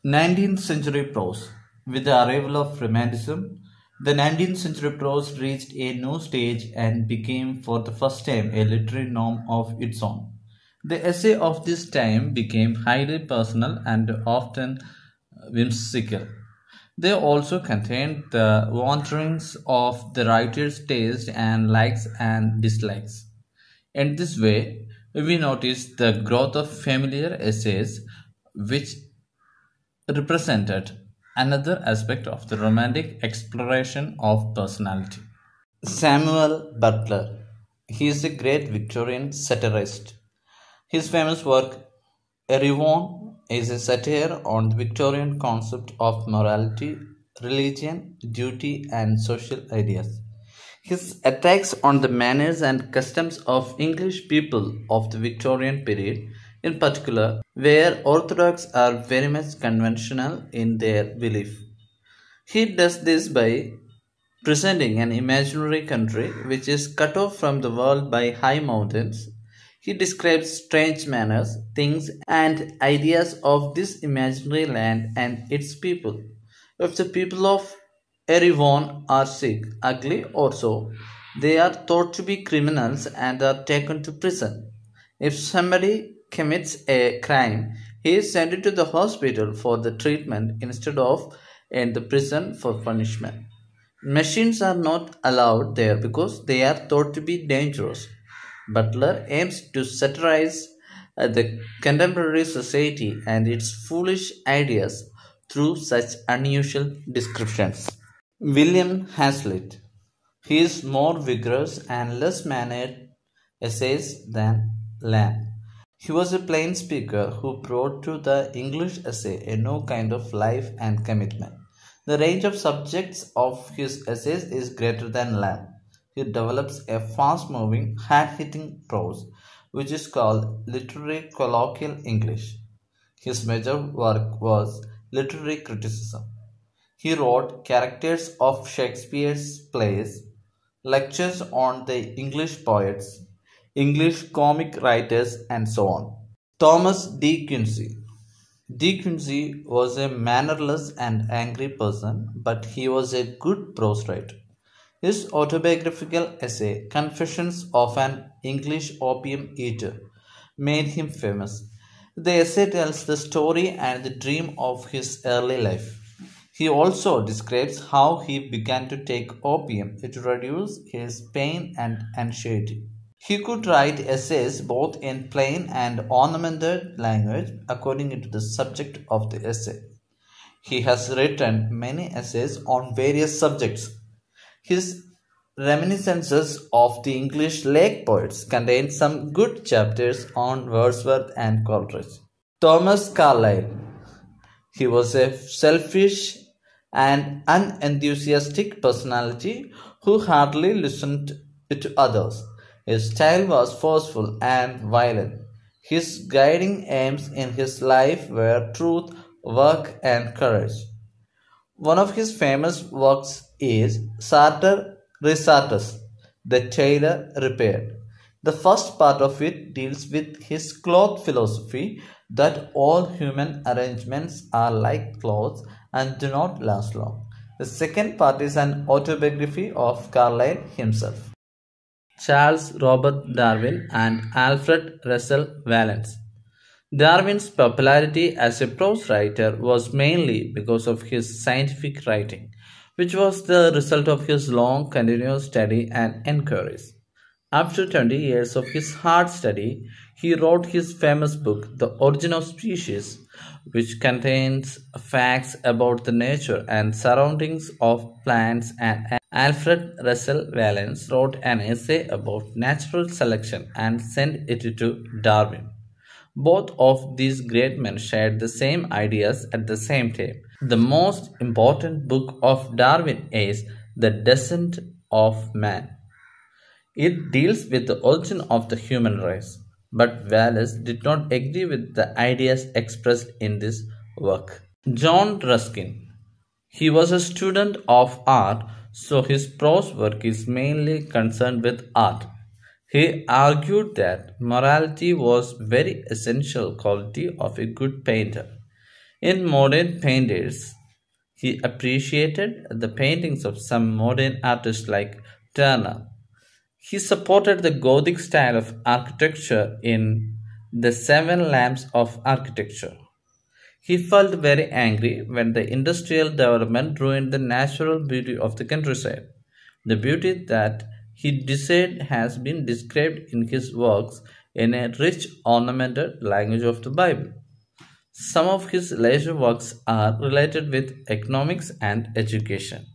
19th century prose. With the arrival of Romanticism, the 19th century prose reached a new stage and became for the first time a literary norm of its own. The essay of this time became highly personal and often whimsical. They also contained the wanderings of the writer's taste and likes and dislikes. In this way, we notice the growth of familiar essays, which represented another aspect of the romantic exploration of personality. Samuel Butler. He is a great Victorian satirist. His famous work, Erewhon, is a satire on the Victorian concept of morality, religion, duty, and social ideas. His attacks on the manners and customs of English people of the Victorian period, in particular, where Orthodox are very much conventional in their belief. He does this by presenting an imaginary country which is cut off from the world by high mountains. He describes strange manners, things, and ideas of this imaginary land and its people. If the people of Erewhon are sick, ugly, or so, they are thought to be criminals and are taken to prison. If somebody commits a crime, he is sent to the hospital for the treatment instead of in the prison for punishment. Machines are not allowed there because they are thought to be dangerous. Butler aims to satirize the contemporary society and its foolish ideas through such unusual descriptions. William Haslett. He is more vigorous and less mannered essays than Lamb. He was a plain speaker who brought to the English essay a new kind of life and commitment. The range of subjects of his essays is greater than Lamb. He develops a fast-moving, hard-hitting prose, which is called literary colloquial English. His major work was literary criticism. He wrote characters of Shakespeare's plays, lectures on the English poets, English comic writers, and so on. Thomas D. Quincy. D. Quincy was a mannerless and angry person, but he was a good prose writer. His autobiographical essay, Confessions of an English Opium Eater, made him famous. The essay tells the story and the dream of his early life. He also describes how he began to take opium to reduce his pain and anxiety. He could write essays both in plain and ornamented language according to the subject of the essay. He has written many essays on various subjects. His reminiscences of the English lake poets contain some good chapters on Wordsworth and Coleridge. Thomas Carlyle. He was a selfish and unenthusiastic personality who hardly listened to others. His style was forceful and violent. His guiding aims in his life were truth, work, and courage. One of his famous works is Sartor Resartus, The Tailor Repaired. The first part of it deals with his cloth philosophy that all human arrangements are like clothes and do not last long. The second part is an autobiography of Carlyle himself. Charles Robert Darwin and Alfred Russel Wallace. Darwin's popularity as a prose writer was mainly because of his scientific writing, which was the result of his long continuous study and enquiries. After 20 years of his hard study, he wrote his famous book, The Origin of Species, which contains facts about the nature and surroundings of plants, and Alfred Russel Wallace wrote an essay about natural selection and sent it to Darwin. Both of these great men shared the same ideas at the same time. The most important book of Darwin is The Descent of Man. It deals with the origin of the human race, but Wallace did not agree with the ideas expressed in this work. John Ruskin. He was a student of art, so his prose work is mainly concerned with art. He argued that morality was very essential quality of a good painter. In modern painters, he appreciated the paintings of some modern artists like Turner. He supported the Gothic style of architecture in The Seven Lamps of Architecture. He felt very angry when the industrial development ruined the natural beauty of the countryside. The beauty that he desired has been described in his works in a rich, ornamented language of the Bible. Some of his later works are related with economics and education.